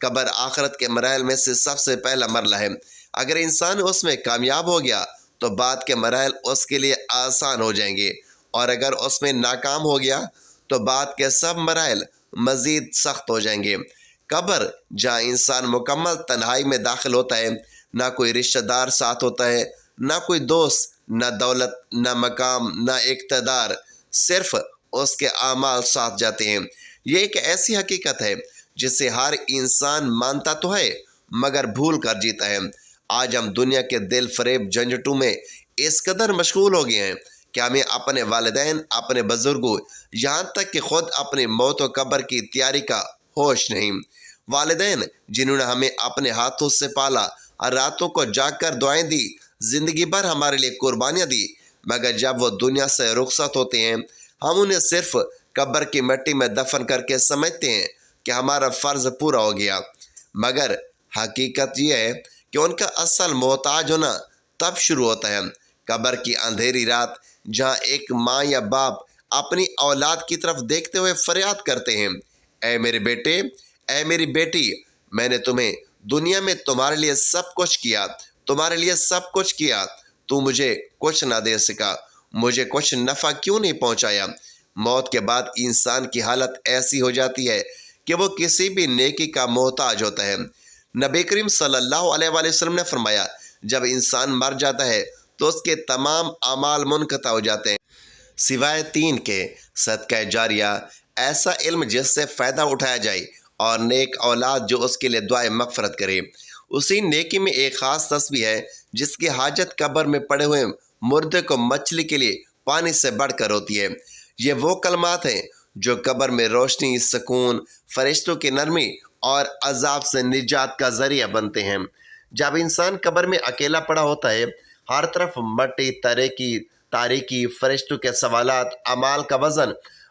قبر آخرت کے مراحل میں سے سب سے پہلا مرحلہ ہے۔ اگر انسان اس میں کامیاب ہو گیا تو بعد کے مراحل اس کے لیے آسان ہو جائیں گے، اور اگر اس میں ناکام ہو گیا تو بعد کے سب مراحل مزید سخت ہو جائیں گے۔ قبر جہاں انسان مکمل تنہائی میں داخل ہوتا ہے، نہ کوئی رشتہ دار ساتھ ہوتا ہے، نہ کوئی دوست، نہ دولت، نہ مقام، نہ اقتدار، صرف اس کے اعمال ساتھ جاتے ہیں۔ یہ ایک ایسی حقیقت ہے جسے ہر انسان مانتا تو ہے مگر بھول کر جیتا ہے۔ آج ہم دنیا کے دل فریب جھنجھٹوں میں اس قدر مشغول ہو گئے ہیں کہ ہمیں اپنے والدین، اپنے بزرگوں، یہاں تک کہ خود اپنی موت و قبر کی تیاری کا ہوش نہیں۔ والدین جنہوں نے ہمیں اپنے ہاتھوں سے پالا اور راتوں کو جاگ کر دعائیں دی، زندگی بھر ہمارے لیے قربانیاں دی، مگر جب وہ دنیا سے رخصت ہوتے ہیں ہم انہیں صرف قبر کی مٹی میں دفن کر کے سمجھتے ہیں کہ ہمارا فرض پورا ہو گیا، مگر حقیقت یہ ہے کہ ان کا اصل محتاج ہونا تب شروع ہوتا ہے۔ قبر کی اندھیری رات جہاں ایک ماں یا باپ اپنی اولاد کی طرف دیکھتے ہوئے فریاد کرتے ہیں، اے میرے بیٹے، اے میری بیٹی، میں نے تمہیں دنیا میں تمہارے لیے سب کچھ کیا، تمہارے لیے سب کچھ کیا، تو مجھے کچھ نہ دے سکا، مجھے کچھ نفع کیوں نہیں پہنچایا۔ موت کے بعد انسان کی حالت ایسی ہو جاتی ہے کہ وہ کسی بھی نیکی کا محتاج ہوتا ہے۔ نبی کریم صلی اللہ علیہ وآلہ وسلم نے فرمایا، جب انسان مر جاتا ہے تو اس کے تمام اعمال منقطع ہو جاتے ہیں سوائے 3 کے: صدقہ جاریہ، ایسا علم جس سے فائدہ اٹھایا جائے، اور نیک اولاد جو اس کے لیے دعائے مغفرت کرے۔ اسی نیکی میں ایک خاص تسبیح ہے جس کی حاجت قبر میں پڑے ہوئے مردے کو مچھلی کے لیے پانی سے بڑھ کر ہوتی ہے۔ یہ وہ کلمات ہیں جو قبر میں روشنی، سکون، فرشتوں کی نرمی اور عذاب سے نجات کا ذریعہ بنتے ہیں۔ جب انسان قبر میں اکیلا پڑا ہوتا ہے، ہر طرف مٹی، تاریکی، فرشتوں کے سوالات، اعمال کا وزن،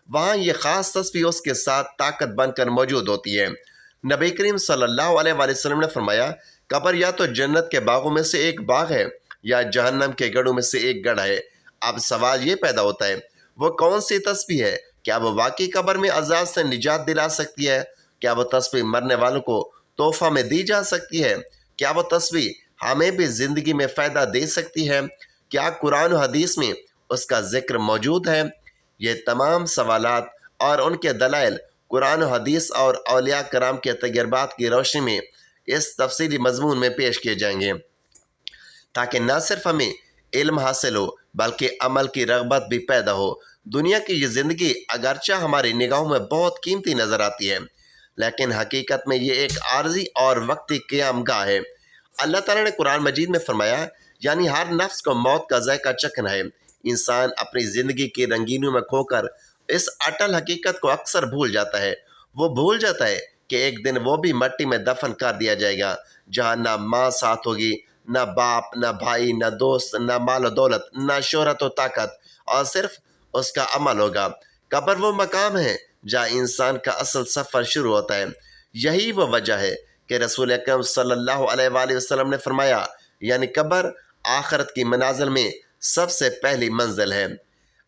وہاں یہ خاص تسبیح اس کے ساتھ طاقت بن کر موجود ہوتی ہے۔ نبی کریم صلی اللہ علیہ وآلہ وسلم نے فرمایا، قبر یا تو جنت کے باغوں میں سے ایک باغ ہے یا جہنم کے گڑھوں میں سے ایک گڑھ ہے۔ اب سوال یہ پیدا ہوتا ہے، وہ کون سی تسبیح ہے؟ کیا وہ واقعی قبر میں عذاب سے نجات دلا سکتی ہے؟ کیا وہ تسبیح مرنے والوں کو تحفہ میں دی جا سکتی ہے؟ کیا وہ تسبیح ہمیں بھی زندگی میں فائدہ دے سکتی ہے؟ کیا قرآن و حدیث میں اس کا ذکر موجود ہے؟ یہ تمام سوالات اور ان کے دلائل قرآن و حدیث اور اولیاء کرام کے تجربات کی روشنی میں اس تفصیلی مضمون میں پیش کیے جائیں گے، تاکہ نہ صرف ہمیں علم حاصل ہو بلکہ عمل کی رغبت بھی پیدا ہو۔ دنیا کی یہ زندگی اگرچہ ہماری نگاہوں میں بہت قیمتی نظر آتی ہے، لیکن حقیقت میں یہ ایک عارضی اور وقتی قیام گاہ ہے۔ اللہ تعالیٰ نے قرآن مجید میں فرمایا، یعنی ہر نفس کو موت کا ذائقہ چکھنا ہے۔ انسان اپنی زندگی کی رنگینیوں میں کھو کر اس اٹل حقیقت کو اکثر بھول جاتا ہے۔ وہ بھول جاتا ہے کہ ایک دن وہ بھی مٹی میں دفن کر دیا جائے گا، جہاں نہ ماں ساتھ ہوگی، نہ باپ، نہ بھائی، نہ دوست، نہ مال و دولت، نہ شہرت و طاقت، اور صرف اس کا عمل ہوگا۔ قبر وہ مقام ہے جہاں انسان کا اصل سفر شروع ہوتا ہے۔ یہی وہ وجہ ہے کہ رسول اکرم صلی اللہ علیہ وآلہ وسلم نے فرمایا، یعنی قبر آخرت کی منازل میں سب سے پہلی منزل ہے۔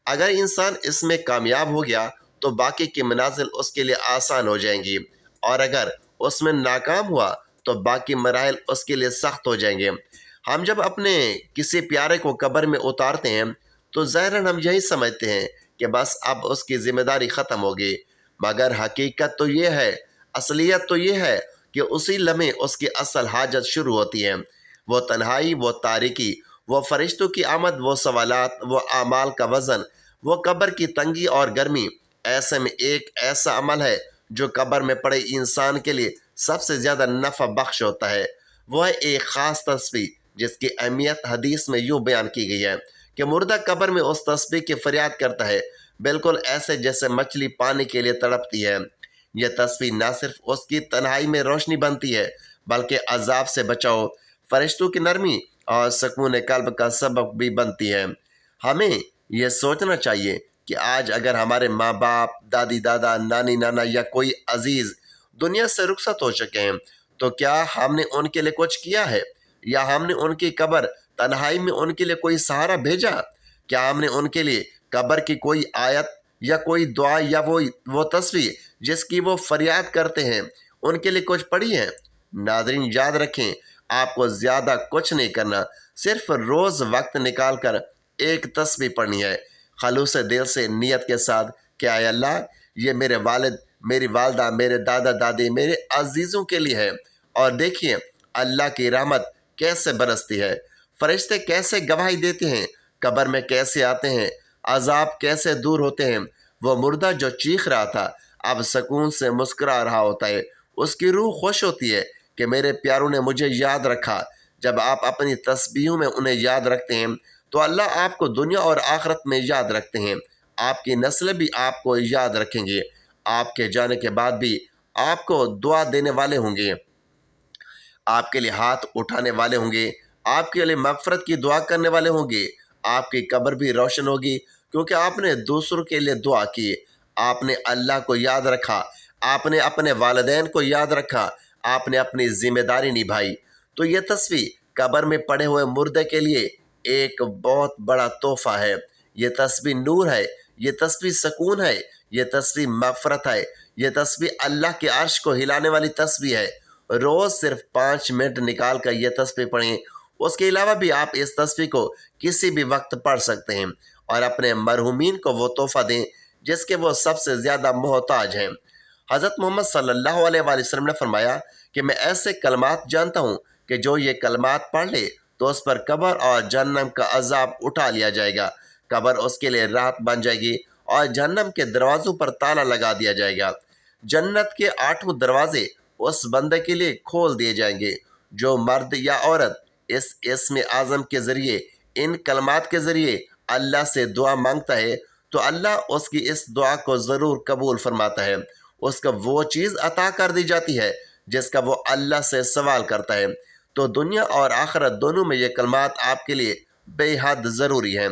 اگر انسان اس میں کامیاب ہو گیا تو باقی کی منازل اس کے لیے آسان ہو جائیں گی، اور اگر اس میں ناکام ہوا تو باقی مراحل اس کے لیے سخت ہو جائیں گے۔ ہم جب اپنے کسی پیارے کو قبر میں اتارتے ہیں تو ظاہراً ہم یہی سمجھتے ہیں کہ بس اب اس کی ذمہ داری ختم ہوگی، مگر حقیقت تو یہ ہے، اصلیت تو یہ ہے کہ اسی لمحے اس کی اصل حاجت شروع ہوتی ہے۔ وہ تنہائی، وہ تاریکی، وہ فرشتوں کی آمد، وہ سوالات، وہ اعمال کا وزن، وہ قبر کی تنگی اور گرمی۔ ایسے میں ایک ایسا عمل ہے جو قبر میں پڑے انسان کے لیے سب سے زیادہ نفع بخش ہوتا ہے، وہ ہے ایک خاص تسبیح جس کی اہمیت حدیث میں یوں بیان کی گئی ہے کہ مردہ قبر میں اس تسبیح کی فریاد کرتا ہے، بالکل ایسے جیسے مچھلی پانی کے لیے تڑپتی ہے۔ یہ تسبیح نہ صرف اس کی تنہائی میں روشنی بنتی ہے بلکہ عذاب سے بچاؤ، فرشتوں کی نرمی اور سکون قلب کا سبب بھی بنتی ہے۔ ہمیں یہ سوچنا چاہیے کہ آج اگر ہمارے ماں باپ، دادی دادا، نانی نانا یا کوئی عزیز دنیا سے رخصت ہو چکے ہیں تو کیا ہم نے ان کے لیے کچھ کیا ہے؟ یا ہم نے ان کی قبر تنہائی میں ان کے لیے کوئی سہارا بھیجا؟ کیا ہم نے ان کے لیے قبر کی کوئی آیت یا کوئی دعا یا وہ تسبیح جس کی وہ فریاد کرتے ہیں ان کے لیے کچھ پڑھی ہیں؟ ناظرین یاد رکھیں، آپ کو زیادہ کچھ نہیں کرنا، صرف روز وقت نکال کر ایک تسبیح پڑھنی ہے، خلوص دل سے نیت کے ساتھ کہ اے اللہ، یہ میرے والد، میری والدہ، میرے دادا دادی، میرے عزیزوں کے لیے ہے۔ اور دیکھیے اللہ کی رحمت کیسے برستی ہے، فرشتے کیسے گواہی دیتے ہیں، قبر میں کیسے آتے ہیں، عذاب کیسے دور ہوتے ہیں۔ وہ مردہ جو چیخ رہا تھا اب سکون سے مسکرا رہا ہوتا ہے، اس کی روح خوش ہوتی ہے کہ میرے پیاروں نے مجھے یاد رکھا۔ جب آپ اپنی تسبیحوں میں انہیں یاد رکھتے ہیں تو اللہ آپ کو دنیا اور آخرت میں یاد رکھتے ہیں۔ آپ کی نسلیں بھی آپ کو یاد رکھیں گے، آپ کے جانے کے بعد بھی آپ کو دعا دینے والے ہوں گے، آپ کے لیے ہاتھ اٹھانے والے ہوں گے، آپ کے لیے مغفرت کی دعا کرنے والے ہوں گے۔ آپ کی قبر بھی روشن ہوگی کیونکہ آپ نے دوسروں کے لیے دعا کی، آپ نے اللہ کو یاد رکھا، آپ نے اپنے والدین کو یاد رکھا، آپ نے اپنی ذمہ داری نبھائی۔ تو یہ تسبیح قبر میں پڑے ہوئے مردے کے لیے ایک بہت بڑا تحفہ ہے۔ یہ تسبیح نور ہے، یہ تسبیح سکون ہے، یہ تسبیح مغفرت ہے، یہ تسبیح اللہ کے عرش کو ہلانے والی تسبیح ہے۔ روز صرف 5 منٹ نکال کر یہ تسبیح پڑھیں۔ اس کے علاوہ بھی آپ اس تسبیح کو کسی بھی وقت پڑھ سکتے ہیں اور اپنے مرحومین کو وہ تحفہ دیں جس کے وہ سب سے زیادہ محتاج ہیں۔ حضرت محمد صلی اللہ علیہ وآلہ وسلم نے فرمایا کہ میں ایسے کلمات جانتا ہوں کہ جو یہ کلمات پڑھ لے تو اس پر قبر اور جہنم کا عذاب اٹھا لیا جائے گا، قبر اس کے لیے راحت بن جائے گی اور جہنم کے دروازوں پر تالا لگا دیا جائے گا۔ جنت کے 8 دروازے اس بندے کے لیے کھول دیے جائیں گے جو مرد یا عورت اس اسم اعظم کے ذریعے، ان کلمات کے ذریعے اللہ سے دعا مانگتا ہے تو اللہ اس کی اس دعا کو ضرور قبول فرماتا ہے، اس کو وہ چیز عطا کر دی جاتی ہے جس کا وہ اللہ سے سوال کرتا ہے۔ تو دنیا اور آخرت دونوں میں یہ کلمات آپ کے لیے بے حد ضروری ہیں۔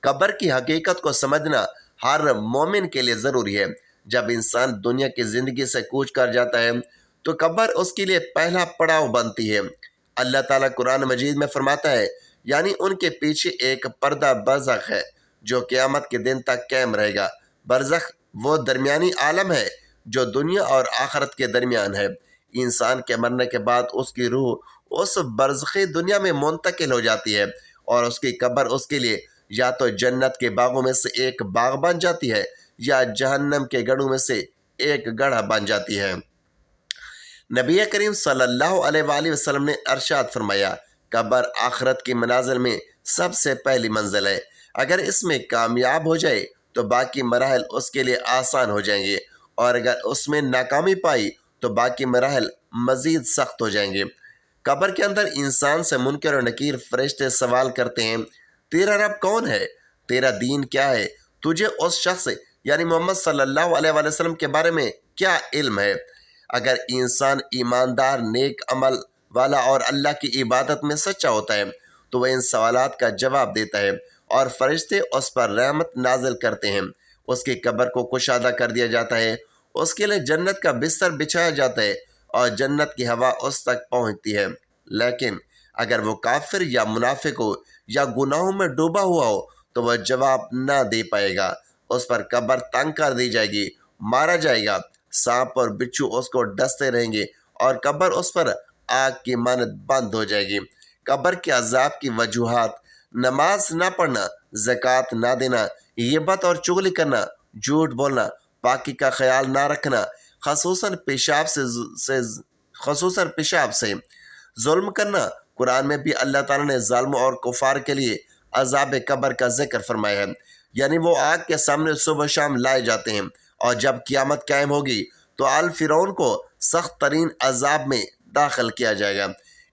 قبر کی حقیقت کو سمجھنا ہر مومن کے لیے ضروری ہے۔ جب انسان دنیا کی زندگی سے کوچ کر جاتا ہے تو قبر اس کے لیے پہلا پڑاؤ بنتی ہے۔ اللہ تعالیٰ قرآن مجید میں فرماتا ہے، یعنی ان کے پیچھے ایک پردہ برزخ ہے جو قیامت کے دن تک قائم رہے گا۔ برزخ وہ درمیانی عالم ہے جو دنیا اور آخرت کے درمیان ہے۔ انسان کے مرنے کے بعد اس کی روح اس برزخی دنیا میں منتقل ہو جاتی ہے اور اس کی قبر اس کے لیے یا تو جنت کے باغوں میں سے ایک باغ بن جاتی ہے یا جہنم کے گڑھوں میں سے ایک گڑھا بن جاتی ہے۔ نبی کریم صلی اللہ علیہ وآلہ وسلم نے ارشاد فرمایا، قبر آخرت کی منازل میں سب سے پہلی منزل ہے، اگر اس میں کامیاب ہو جائے تو باقی مراحل اس کے لیے آسان ہو جائیں گے اور اگر اس میں ناکامی پائی تو باقی مراحل مزید سخت ہو جائیں گے۔ قبر کے اندر انسان سے منکر و نکیر فرشتے سوال کرتے ہیں، تیرا رب کون ہے؟ تیرا دین کیا ہے؟ تجھے اس شخص یعنی محمد صلی اللہ علیہ وآلہ وسلم کے بارے میں کیا علم ہے؟ اگر انسان ایماندار، نیک عمل والا اور اللہ کی عبادت میں سچا ہوتا ہے تو وہ ان سوالات کا جواب دیتا ہے اور فرشتے اس پر رحمت نازل کرتے ہیں، اس کی قبر کو کشادہ کر دیا جاتا ہے، اس کے لیے جنت کا بستر بچھایا جاتا ہے اور جنت کی ہوا اس تک پہنچتی ہے۔ لیکن اگر وہ کافر یا منافق ہو یا گناہوں میں ڈوبا ہوا ہو تو وہ جواب نہ دے پائے گا، اس پر قبر تنگ کر دی جائے گی، مارا جائے گا، سانپ اور بچھو اس کو ڈستے رہیں گے اور قبر اس پر آگ کی مانند بند ہو جائے گی۔ قبر کے عذاب کی وجوہات: نماز نہ پڑھنا، زکوٰۃ نہ دینا، غیبت اور چغلی کرنا، جھوٹ بولنا، پاکی کا خیال نہ رکھنا، خصوصاً پیشاب سے ظلم کرنا۔ قرآن میں بھی اللہ تعالیٰ نے ظالموں اور کفار کے لیے عذاب قبر کا ذکر فرمایا ہے، یعنی وہ آگ کے سامنے صبح شام لائے جاتے ہیں اور جب قیامت قائم ہوگی تو آل فرعون کو سخت ترین عذاب میں داخل کیا جائے گا۔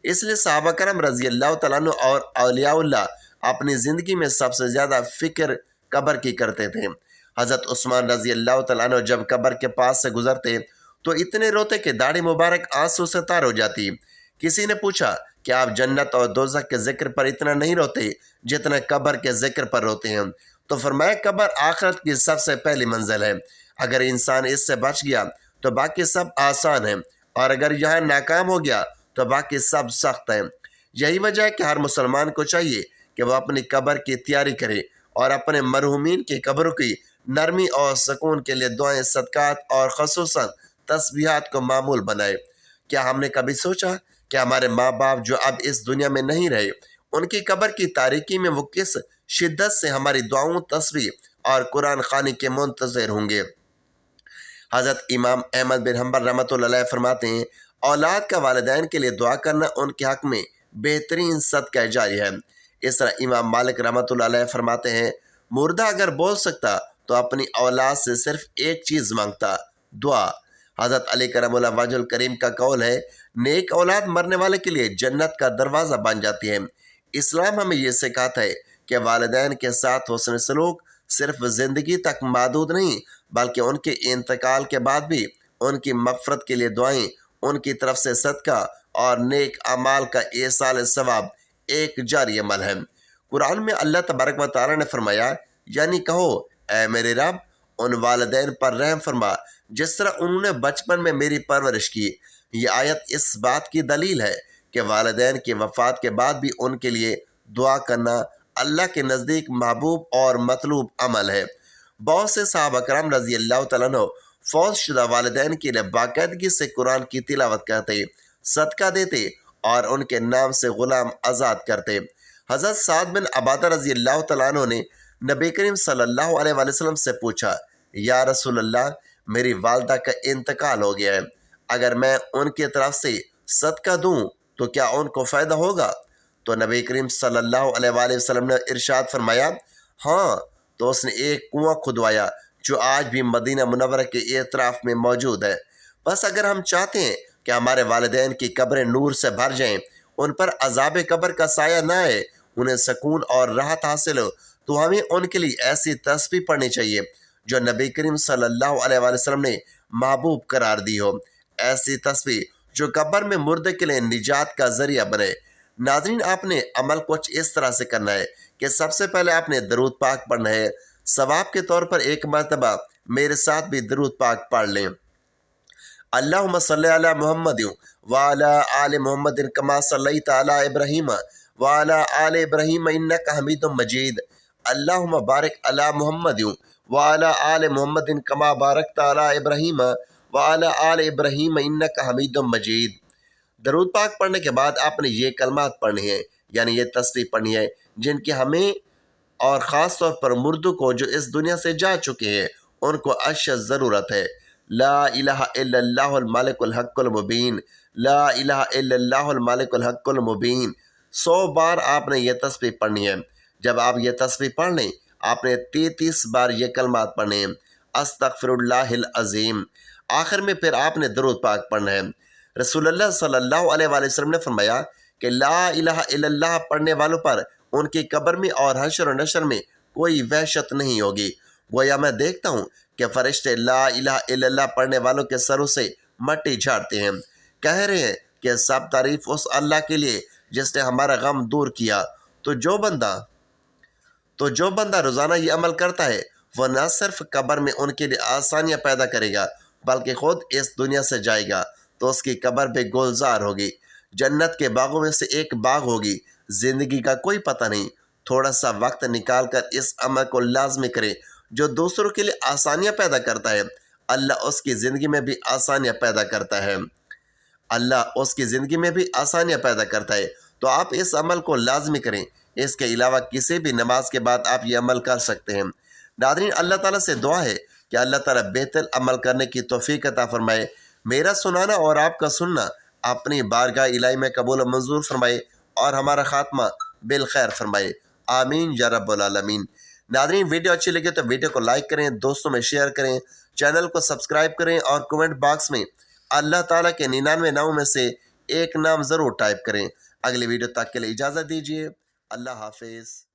اس لیے صحابہ کرام رضی اللہ تعالیٰ عنہ اور اولیاء اللہ اپنی زندگی میں سب سے زیادہ فکر قبر کی کرتے تھے۔ حضرت عثمان رضی اللہ تعالیٰ عنہ جب قبر کے پاس سے گزرتے تو اتنے روتے کہ داڑھی مبارک آنسو سے تار ہو جاتی۔ کسی نے پوچھا کہ آپ جنت اور دوزخ کے ذکر پر اتنا نہیں روتے جتنا قبر کے ذکر پر روتے ہیں؟ تو فرمایا، قبر آخرت کی سب سے پہلی منزل ہے، اگر انسان اس سے بچ گیا تو باقی سب آسان ہیں اور اگر یہاں ناکام ہو گیا تو باقی سب سخت ہیں۔ یہی وجہ ہے کہ ہر مسلمان کو چاہیے کہ وہ اپنی قبر کی تیاری کرے اور اپنے مرحومین کی قبروں کی نرمی اور سکون کے لیے دعائیں، صدقات اور خصوصاً تسبیحات کو معمول بنائے۔ کیا ہم نے کبھی سوچا کہ ہمارے ماں باپ جو اب اس دنیا میں نہیں رہے، ان کی قبر کی تاریکی میں وہ کس شدت سے ہماری دعاؤں، تسبیح اور قرآن خوانی کے منتظر ہوں گے۔ حضرت امام احمد بن حنبل رحمۃ اللہ علیہ فرماتے ہیں، اولاد کا والدین کے لیے دعا کرنا ان کے حق میں بہترین صدقہ جاری ہے۔ اس طرح امام مالک رحمۃ اللہ علیہ فرماتے ہیں، مردہ اگر بول سکتا تو اپنی اولاد سے صرف ایک چیز مانگتا، دعا۔ حضرت علی کرم اللہ وجہ الکریم کا قول ہے، نیک اولاد مرنے والے کے لیے جنت کا دروازہ بن جاتی ہے۔ اسلام ہمیں یہ سکھاتا ہے کہ والدین کے ساتھ حسن سلوک صرف زندگی تک محدود نہیں، بلکہ ان کے انتقال کے بعد بھی ان کی مغفرت کے لیے دعائیں، ان کی طرف سے صدقہ اور نیک اعمال کا ایصال ثواب ایک جاری عمل ہے۔ قرآن میں اللہ تبارک و تعالیٰ نے فرمایا، یعنی کہو اے میرے رب، ان والدین پر رحم فرما جس طرح انہوں نے بچپن میں میری پرورش کی۔ یہ آیت اس بات کی دلیل ہے کہ والدین کی وفات کے بعد بھی ان کے لیے دعا کرنا اللہ کے نزدیک محبوب اور مطلوب عمل ہے۔ بہت سے صحابہ کرام رضی اللہ تعالیٰ عنہ فوت شدہ والدین کے لیے باقاعدگی سے قرآن کی تلاوت کرتے، صدقہ دیتے اور ان کے نام سے غلام آزاد کرتے۔ حضرت سعد بن عبادہ رضی اللہ تعالیٰ عنہ نے نبی کریم صلی اللہ علیہ وآلہ وسلم سے پوچھا، یا رسول اللہ، میری والدہ کا انتقال ہو گیا ہے، اگر میں ان کی طرف سے صدقہ دوں تو کیا ان کو فائدہ ہوگا؟ تو نبی کریم صلی اللہ علیہ وآلہ وسلم نے ارشاد فرمایا، ہاں۔ تو اس نے ایک کنواں کھدوایا جو آج بھی مدینہ منورہ کے اطراف میں موجود ہے۔ بس اگر ہم چاہتے ہیں کہ ہمارے والدین کی قبریں نور سے بھر جائیں، ان پر عذاب قبر کا سایہ نہ آئے، انہیں سکون اور راحت حاصل ہو، تو ہمیں ان کے لیے ایسی تسبیح پڑھنی چاہیے جو نبی کریم صلی اللہ علیہ وآلہ وسلم نے محبوب قرار دی ہو، ایسی تسبیح جو قبر میں مردے کے لیے نجات کا ذریعہ بنے۔ ناظرین، آپ نے عمل کچھ اس طرح سے کرنا ہے کہ سب سے پہلے آپ نے درود پاک پڑھنا ہے۔ ثواب کے طور پر ایک مرتبہ میرے ساتھ بھی درود پاک پڑھ لیں۔ اللہم صلی علی محمد وعلی آل محمد کما صلیت علی ابراہیم وعلی آل ابراہیم انک حمید مجید۔ اللہم بارک علی محمد وعلی آل محمد کما بارکت علی ابراہیم وعلی آل ابراہیم انک حمید مجید۔ درود پاک پڑھنے کے بعد آپ نے یہ کلمات پڑھنے ہیں، یعنی یہ تسبیح پڑھنی ہے جن کی ہمیں اور خاص طور پر مردوں کو جو اس دنیا سے جا چکے ہیں ان کو اشد ضرورت ہے۔ لا الہ الا اللہ الملک الحق المبین، لا الہ الا اللہ الملک الحق المبین۔ 100 بار آپ نے یہ تسبیح پڑھنی ہے۔ جب آپ یہ تسبیح پڑھ لیں، آپ نے 33 بار یہ کلمات پڑھنے ہیں، استغفر اللہ العظیم۔ آخر میں پھر آپ نے درود پاک پڑھنا ہے۔ رسول اللہ صلی اللہ علیہ وآلہ وسلم نے فرمایا کہ لا الہ الا اللہ پڑھنے والوں پر ان کی قبر میں اور حشر و نشر میں کوئی وحشت نہیں ہوگی۔ گویا میں دیکھتا ہوں کہ فرشتے لا الہ الا اللہ پڑھنے والوں کے سروں سے مٹی جھاڑتے ہیں، کہہ رہے ہیں کہ سب تعریف اس اللہ کے لیے جس نے ہمارا غم دور کیا۔ تو جو بندہ روزانہ یہ عمل کرتا ہے وہ نہ صرف قبر میں ان کے لیے آسانیاں پیدا کرے گا بلکہ خود اس دنیا سے جائے گا تو اس کی قبر بھی گلزار ہوگی، جنت کے باغوں میں سے ایک باغ ہوگی۔ زندگی کا کوئی پتہ نہیں، تھوڑا سا وقت نکال کر اس عمل کو لازمی کریں جو دوسروں کے لیے آسانیاں پیدا کرتا ہے، اللہ اس کی زندگی میں بھی آسانیاں پیدا کرتا ہے۔ تو آپ اس عمل کو لازمی کریں۔ اس کے علاوہ کسی بھی نماز کے بعد آپ یہ عمل کر سکتے ہیں۔ ناظرین، اللہ تعالیٰ سے دعا ہے کہ اللہ تعالیٰ بہتر عمل کرنے کی توفیق عطا فرمائے۔ میرا سنانا اور آپ کا سننا اپنی بارگاہ الہی میں قبول و منظور فرمائے اور ہمارا خاتمہ بالخیر فرمائے، آمین یا رب العالمین۔ ناظرین، ویڈیو اچھی لگے تو ویڈیو کو لائک کریں، دوستوں میں شیئر کریں، چینل کو سبسکرائب کریں اور کمنٹ باکس میں اللہ تعالیٰ کے 99 ناموں میں سے ایک نام ضرور ٹائپ کریں۔ اگلی ویڈیو تک کے لیے اجازت دیجیے، اللہ حافظ۔